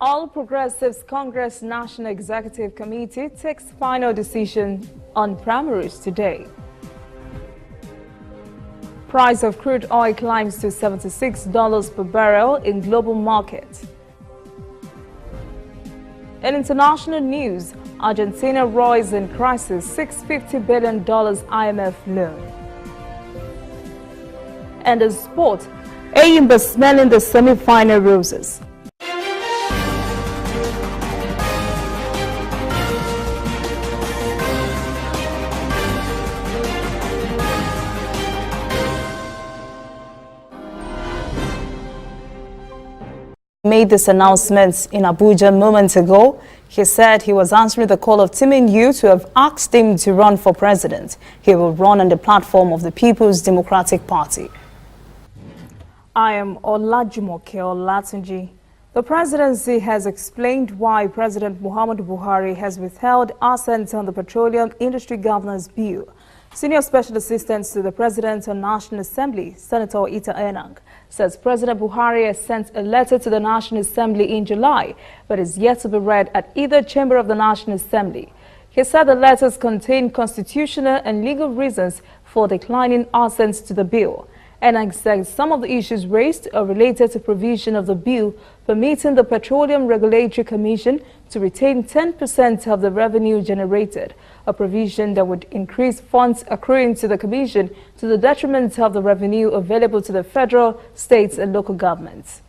All Progressives Congress National Executive Committee takes final decision on primaries today. Price of crude oil climbs to $76 per barrel in global market. In international news, Argentina roars in crisis $650 billion IMF loan. And in sport, Ayimba smelling the semi-final roses. Made this announcement in Abuja moments ago. He said he was answering the call of Timinyu to have asked him to run for president. He will run on the platform of the People's Democratic Party. I am Olajumoke Olatunji. The presidency has explained why President Muhammadu Buhari has withheld assent on the Petroleum Industry Governance Bill. Senior Special Assistant to the President on National Assembly, Senator Ita Enang, says President Buhari has sent a letter to the National Assembly in July, but is yet to be read at either chamber of the National Assembly. He said the letters contain constitutional and legal reasons for declining assent to the bill. Enang said some of the issues raised are related to provision of the bill permitting the Petroleum Regulatory Commission to retain 10% of the revenue generated, a provision that would increase funds accruing to the Commission to the detriment of the revenue available to the federal, states and local governments.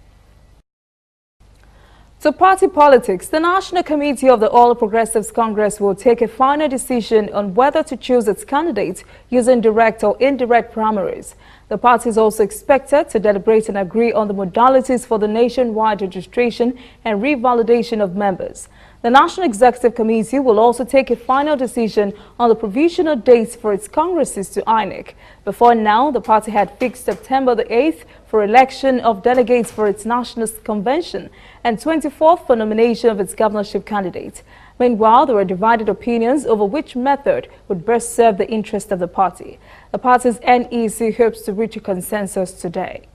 To party politics, the National Committee of the All Progressives Congress will take a final decision on whether to choose its candidate using direct or indirect primaries. The party is also expected to deliberate and agree on the modalities for the nationwide registration and revalidation of members. The National Executive Committee will also take a final decision on the provisional dates for its congresses to INEC. Before now, the party had fixed September the 8th for election of delegates for its National Convention and 24th for nomination of its governorship candidate. Meanwhile, there were divided opinions over which method would best serve the interest of the party. The party's NEC hopes to reach a consensus today.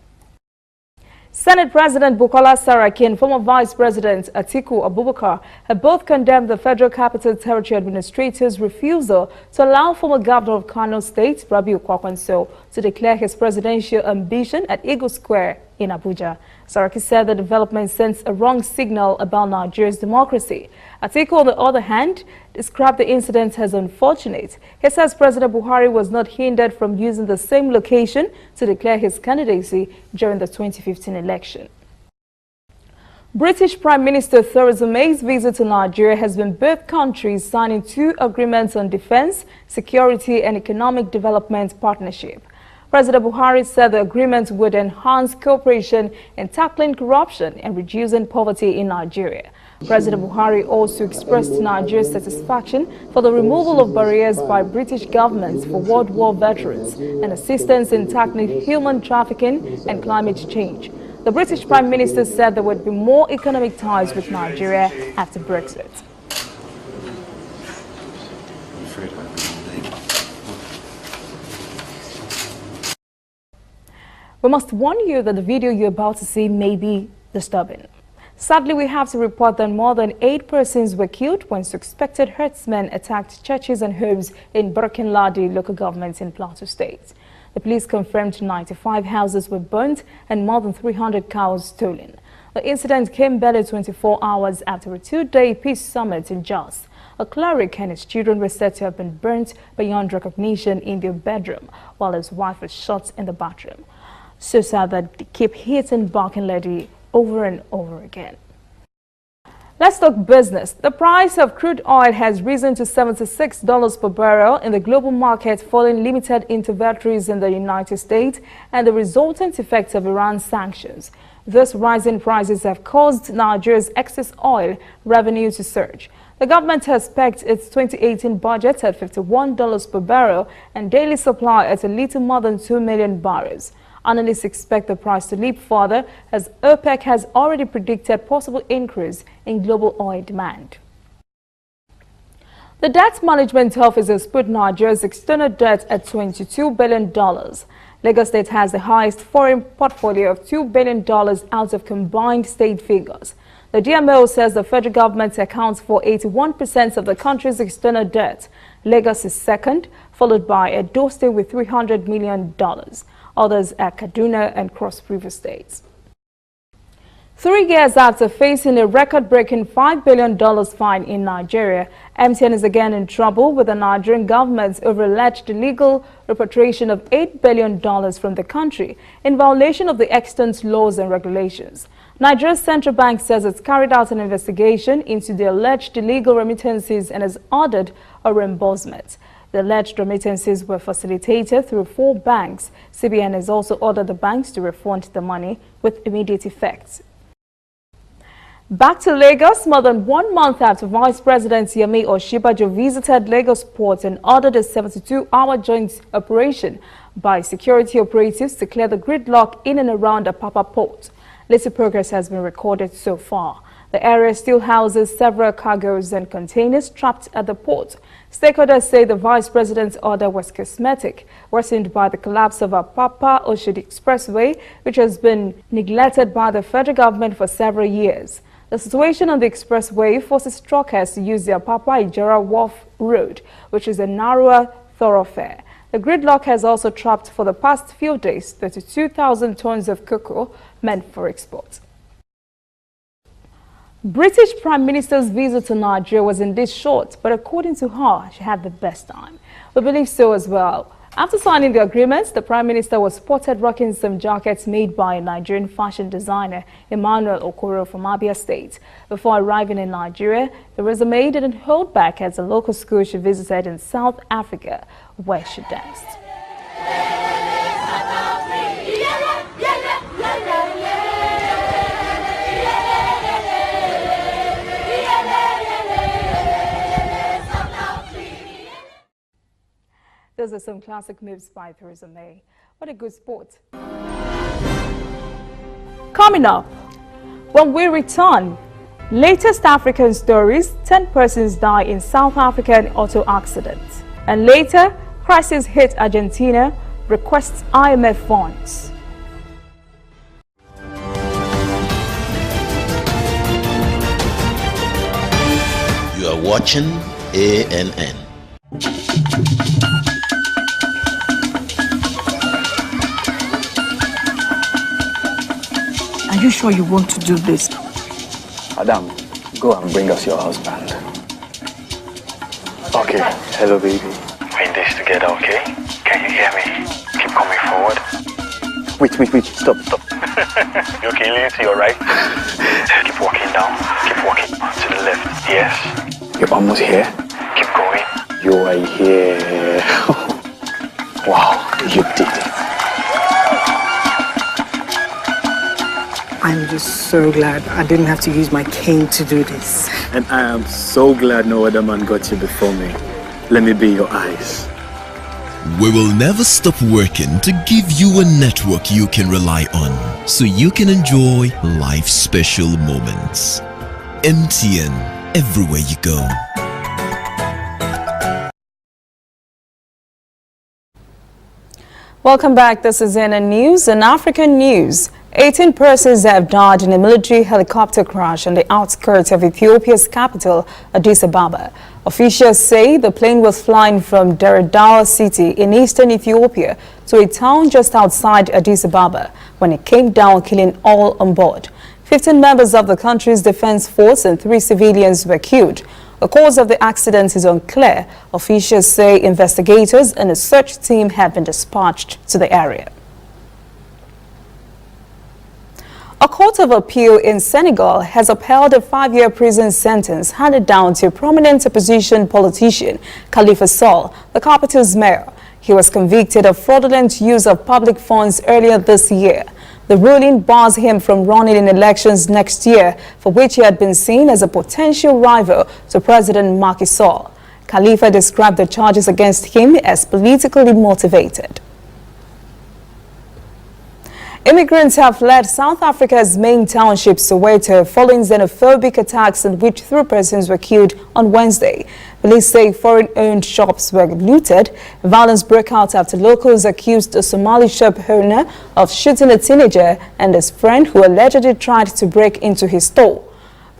Senate President Bukola Saraki and former Vice President Atiku Abubakar have both condemned the Federal Capital Territory Administrator's refusal to allow former Governor of Kano State, Rabiu Kwankwaso, to declare his presidential ambition at Eagle Square in Abuja. Saraki said the development sends a wrong signal about Nigeria's democracy. Atiku, on the other hand, described the incident as unfortunate. He says President Buhari was not hindered from using the same location to declare his candidacy during the 2015 election. British Prime Minister Theresa May's visit to Nigeria has been both countries signing 2 agreements on defense, security and economic development partnership. President Buhari said the agreement would enhance cooperation in tackling corruption and reducing poverty in Nigeria. President Buhari also expressed Nigeria's satisfaction for the removal of barriers by British governments for World War veterans and assistance in tackling human trafficking and climate change. The British Prime Minister said there would be more economic ties with Nigeria after Brexit. We must warn you that the video you're about to see may be disturbing. Sadly, we have to report that more than 8 persons were killed when suspected herdsmen attacked churches and homes in Burkinladi local government in Plateau State. The police confirmed 95 houses were burnt and more than 300 cows stolen. The incident came barely 24 hours after a 2-day peace summit in Jos. A cleric and his children were said to have been burnt beyond recognition in their bedroom, while his wife was shot in the bathroom. So sad that they keep hitting Burkinladi over and over again. Let's talk business. The price of crude oil has risen to $76 per barrel in the global market following limited interventories in the United States and the resultant effects of Iran's sanctions. These rising prices have caused Nigeria's excess oil revenue to surge. The government has pegged its 2018 budget at $51 per barrel and daily supply at a little more than 2 million barrels. Analysts expect the price to leap further as OPEC has already predicted possible increase in global oil demand. The Debt Management Office has put Nigeria's external debt at $22 billion. Lagos State has the highest foreign portfolio of $2 billion out of combined state figures. The DMO says the federal government accounts for 81% of the country's external debt. Lagos is second, followed by Edo State with $300 million. Others are Kaduna and Cross River states. 3 years after facing a record-breaking $5 billion fine in Nigeria, MTN is again in trouble with the Nigerian government over alleged illegal repatriation of $8 billion from the country in violation of the extant laws and regulations. Nigeria's central bank says it's carried out an investigation into the alleged illegal remittances and has ordered a reimbursement. The alleged remittances were facilitated through 4 banks. CBN has also ordered the banks to refund the money with immediate effect. Back to Lagos, more than 1 month after Vice President Yemi Osinbajo visited Lagos Port and ordered a 72-hour joint operation by security operatives to clear the gridlock in and around Apapa Port. Little progress has been recorded so far. The area still houses several cargoes and containers trapped at the port. Stakeholders say the Vice President's order was cosmetic, worsened by the collapse of Apapa Oshodi Expressway, which has been neglected by the federal government for several years. The situation on the expressway forces truckers to use the Apapa Ijara Wharf Road, which is a narrower thoroughfare. The gridlock has also trapped for the past few days 32,000 tons of cocoa meant for export. British Prime Minister's visit to Nigeria was indeed short, but according to her, she had the best time. We believe so as well. After signing the agreements, the Prime Minister was spotted rocking some jackets made by a Nigerian fashion designer, Emmanuel Okoro from Abia State. Before arriving in Nigeria, the resume didn't hold back at a local school she visited in South Africa, where she danced. Those are some classic moves by Theresa May. What a good sport. Coming up, when we return, latest African stories, 10 persons die in South African auto accident. And later, crisis hit Argentina, requests IMF funds. You are watching ANN. Are you sure you want to do this? Adam, go and bring us your husband. Okay, hello baby. We're in this together, okay? Can you hear me? Keep coming forward. Wait, stop. You okay, lean to your right. Keep walking down. Keep walking to the left. Yes. You're almost here. Keep going. You are here. Wow, you did it. I'm just so glad I didn't have to use my cane to do this. And I am so glad no other man got you before me. Let me be your eyes. We will never stop working to give you a network you can rely on, so you can enjoy life's special moments. MTN, everywhere you go. Welcome back. This is NN News and African News. 18 persons have died in a military helicopter crash on the outskirts of Ethiopia's capital, Addis Ababa. Officials say the plane was flying from Daredawa city in eastern Ethiopia to a town just outside Addis Ababa when it came down, killing all on board. 15 members of the country's defense force and 3 civilians were killed. The cause of the accident is unclear. Officials say investigators and a search team have been dispatched to the area. A court of appeal in Senegal has upheld a 5-year prison sentence handed down to prominent opposition politician Khalifa Sall, the capital's mayor. He was convicted of fraudulent use of public funds earlier this year. The ruling bars him from running in elections next year, for which he had been seen as a potential rival to President Macky Sall. Khalifa described the charges against him as politically motivated. Immigrants have fled South Africa's main township, Soweto, following xenophobic attacks in which 3 persons were killed on Wednesday. Police say foreign-owned shops were looted. Violence broke out after locals accused a Somali shop owner of shooting a teenager and his friend who allegedly tried to break into his store.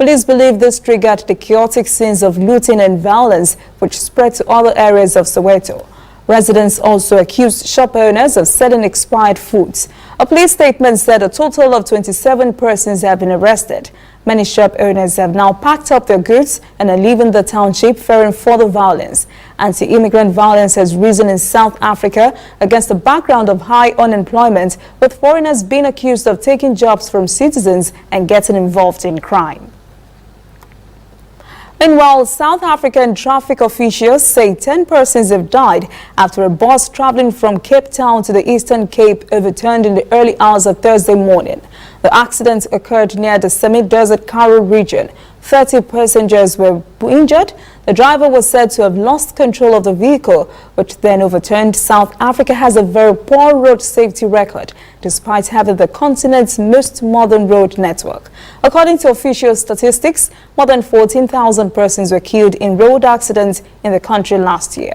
Police believe this triggered the chaotic scenes of looting and violence which spread to other areas of Soweto. Residents also accused shop owners of selling expired foods. A police statement said a total of 27 persons have been arrested. Many shop owners have now packed up their goods and are leaving the township, fearing further violence. Anti-immigrant violence has risen in South Africa against the background of high unemployment, with foreigners being accused of taking jobs from citizens and getting involved in crime. Meanwhile, South African traffic officials say 10 persons have died after a bus traveling from Cape Town to the Eastern Cape overturned in the early hours of Thursday morning. The accident occurred near the semi-desert Karoo region. 30 passengers were injured. The driver was said to have lost control of the vehicle, which then overturned. South Africa has a very poor road safety record, despite having the continent's most modern road network. According to official statistics, more than 14,000 persons were killed in road accidents in the country last year.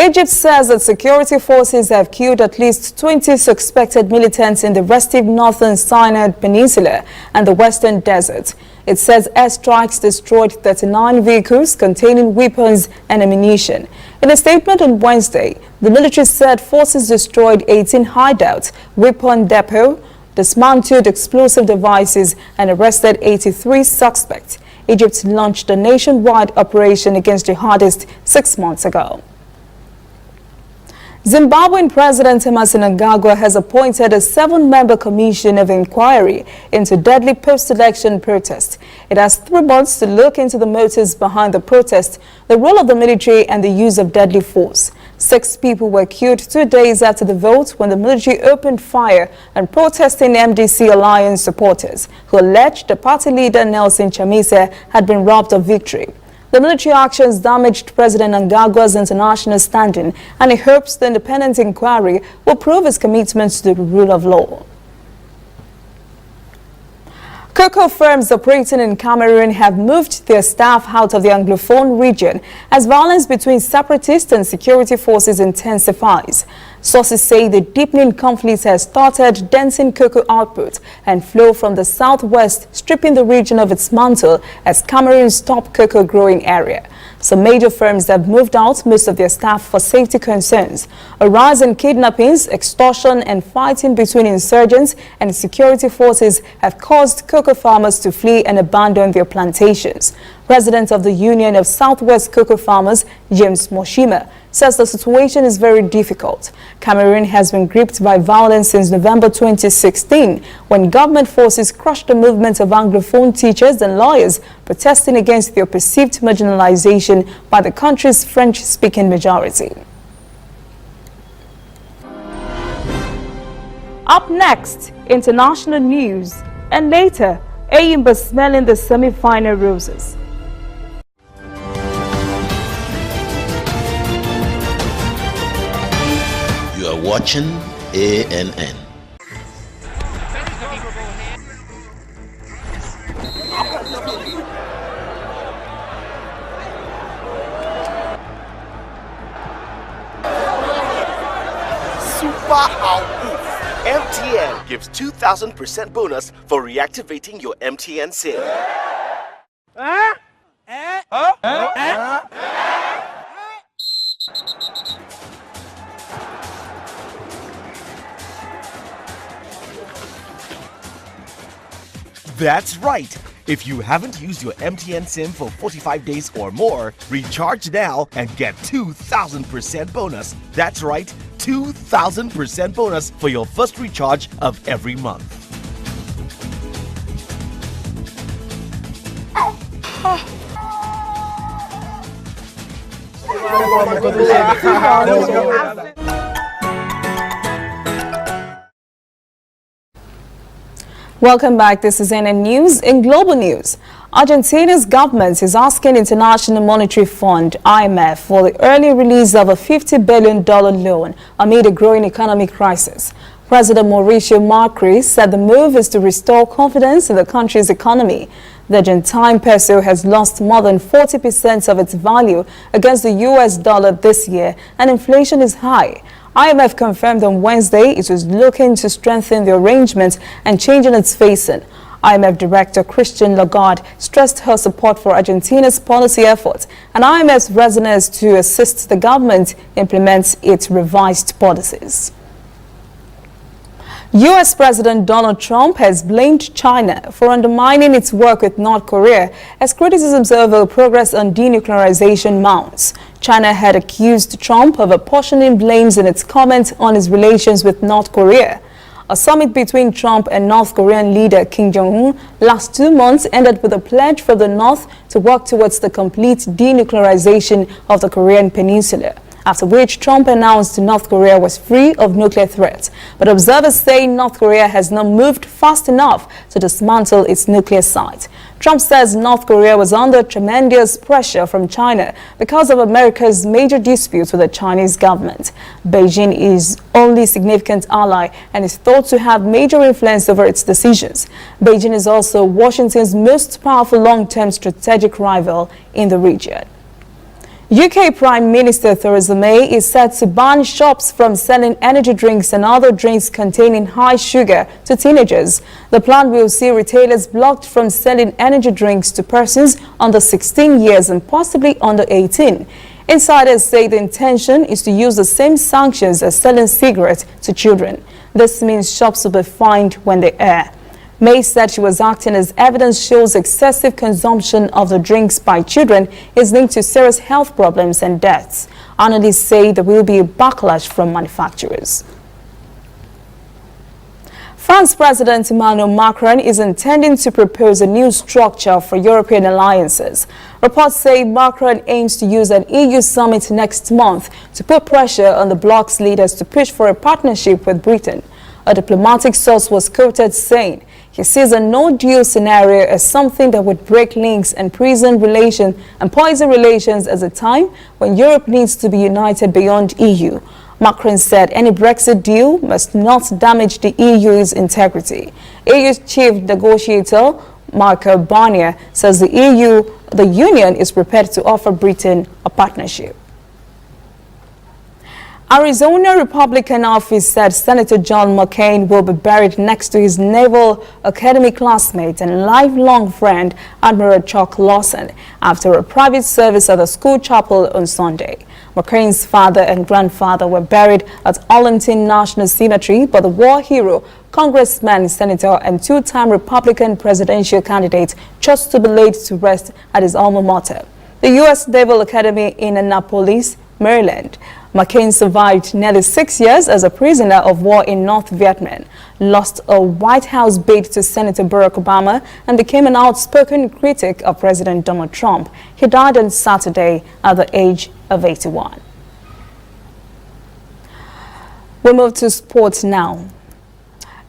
Egypt says that security forces have killed at least 20 suspected militants in the restive northern Sinai Peninsula and the western desert. It says airstrikes destroyed 39 vehicles containing weapons and ammunition. In a statement on Wednesday, the military said forces destroyed 18 hideouts, weapon depot, dismantled explosive devices and arrested 83 suspects. Egypt launched a nationwide operation against jihadists 6 months ago. Zimbabwean President Emmerson Mnangagwa has appointed a 7-member commission of inquiry into deadly post-election protests. It has 3 months to look into the motives behind the protest, the role of the military and the use of deadly force. 6 people were killed 2 days after the vote when the military opened fire on protesting MDC Alliance supporters who alleged the party leader Nelson Chamisa had been robbed of victory. The military actions damaged President Mnangagwa's international standing, and he hopes the independent inquiry will prove his commitment to the rule of law. Cocoa firms operating in Cameroon have moved their staff out of the Anglophone region as violence between separatist and security forces intensifies. Sources say the deepening conflict has started denting cocoa output and flow from the southwest, stripping the region of its mantle as Cameroon's top cocoa growing area. Some major firms have moved out most of their staff for safety concerns. A rise in kidnappings, extortion and fighting between insurgents and security forces have caused cocoa farmers to flee and abandon their plantations. President of the Union of Southwest Cocoa Farmers, James Moshima, says the situation is very difficult. Cameroon has been gripped by violence since November 2016, when government forces crushed the movement of Anglophone teachers and lawyers protesting against their perceived marginalization by the country's French-speaking majority. Up next, international news, and later, Ayimba smelling the semi-final roses. You are watching ANN. Super Out. MTN gives 2,000% bonus for reactivating your MTN SIM. That's right. If you haven't used your MTN SIM for 45 days or more, recharge now and get 2,000% bonus. That's right, 2,000% bonus for your first recharge of every month. Welcome back. This is NN News. In global news, Argentina's government is asking International Monetary Fund, IMF, for the early release of a $50 billion loan amid a growing economic crisis. President Mauricio Macri said the move is to restore confidence in the country's economy. The Argentine peso has lost more than 40% of its value against the US dollar this year, and inflation is high. IMF confirmed on Wednesday it was looking to strengthen the arrangement and changing its facing. IMF Director Christine Lagarde stressed her support for Argentina's policy efforts and IMF's readiness to assist the government implement its revised policies. U.S. President Donald Trump has blamed China for undermining its work with North Korea as criticisms over progress on denuclearization mounts. China had accused Trump of apportioning blames in its comments on his relations with North Korea. A summit between Trump and North Korean leader Kim Jong-un last 2 months ended with a pledge from the North to work towards the complete denuclearization of the Korean peninsula, after which Trump announced North Korea was free of nuclear threats. But observers say North Korea has not moved fast enough to dismantle its nuclear site. Trump says North Korea was under tremendous pressure from China because of America's major disputes with the Chinese government. Beijing is only significant ally and is thought to have major influence over its decisions. Beijing is also Washington's most powerful long-term strategic rival in the region. UK Prime Minister Theresa May is set to ban shops from selling energy drinks and other drinks containing high sugar to teenagers. The plan will see retailers blocked from selling energy drinks to persons under 16 years and possibly under 18. Insiders say the intention is to use the same sanctions as selling cigarettes to children. This means shops will be fined when they err. May said she was acting as evidence shows excessive consumption of the drinks by children is linked to serious health problems and deaths. Analysts say there will be a backlash from manufacturers. France President Emmanuel Macron is intending to propose a new structure for European alliances. Reports say Macron aims to use an EU summit next month to put pressure on the bloc's leaders to push for a partnership with Britain. A diplomatic source was quoted saying he sees a no-deal scenario as something that would break links and poison relations at a time when Europe needs to be united beyond EU. Macron said any Brexit deal must not damage the EU's integrity. EU's chief negotiator, Michael Barnier, says the Union is prepared to offer Britain a partnership. Arizona Republican office said Senator John McCain will be buried next to his Naval Academy classmate and lifelong friend, Admiral Chuck Lawson, after a private service at the school chapel on Sunday. McCain's father and grandfather were buried at Arlington National Cemetery, but the war hero, congressman, senator, and two-time Republican presidential candidate chose to be laid to rest at his alma mater, the U.S. Naval Academy in Annapolis, Maryland. McCain survived nearly 6 years as a prisoner of war in North Vietnam, lost a White House bid to Senator Barack Obama, and became an outspoken critic of President Donald Trump. He died on Saturday at the age of 81. We move to sports now.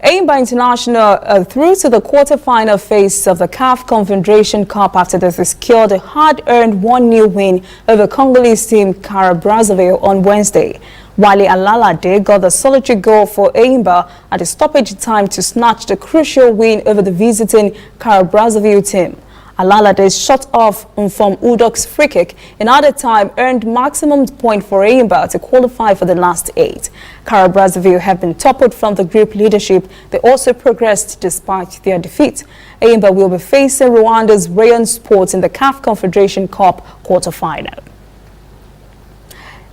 Enyimba International through to the quarter-final phase of the CAF Confederation Cup after they secured a hard-earned 1-0 win over Congolese team CAR Brazzaville on Wednesday. Wale Alalade got the solitary goal for Enyimba at the stoppage time to snatch the crucial win over the visiting CAR Brazzaville team. Alalade shot off from Udok's free kick and at the time earned maximum point for Enyimba to qualify for the last 8. CAR Brazzaville have been toppled from the group leadership. They also progressed despite their defeat. Enyimba will be facing Rwanda's Rayon Sports in the CAF Confederation Cup quarter-final.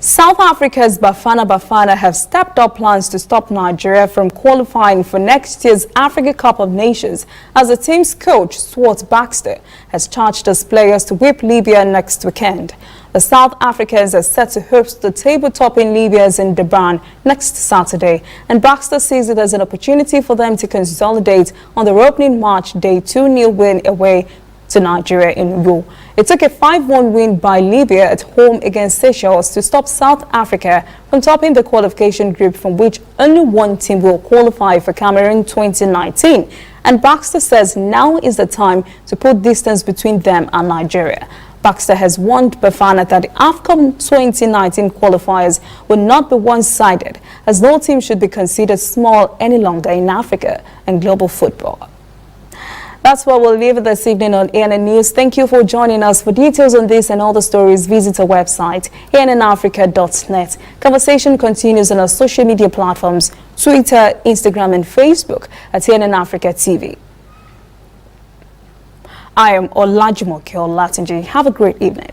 South Africa's Bafana have stepped up plans to stop Nigeria from qualifying for next year's Africa Cup of Nations as the team's coach, Swart Baxter, has charged his players to whip Libya next weekend. The South Africans are set to host the table-topping Libyans in Durban next Saturday, and Baxter sees it as an opportunity for them to consolidate on their opening match day 2-0 win away to Nigeria in Rio. It took a 5-1 win by Libya at home against Seychelles to stop South Africa from topping the qualification group, from which only one team will qualify for Cameroon 2019. And Baxter says now is the time to put distance between them and Nigeria. Baxter has warned Bafana that the AFCON 2019 qualifiers will not be one-sided, as no team should be considered small any longer in Africa and global football. That's what we'll leave it this evening on ANN News. Thank you for joining us. For details on this and all the stories, visit our website, annafrica.net. Conversation continues on our social media platforms, Twitter, Instagram, and Facebook at ANN Africa TV. I am Olajumoke Olatunji. Have a great evening.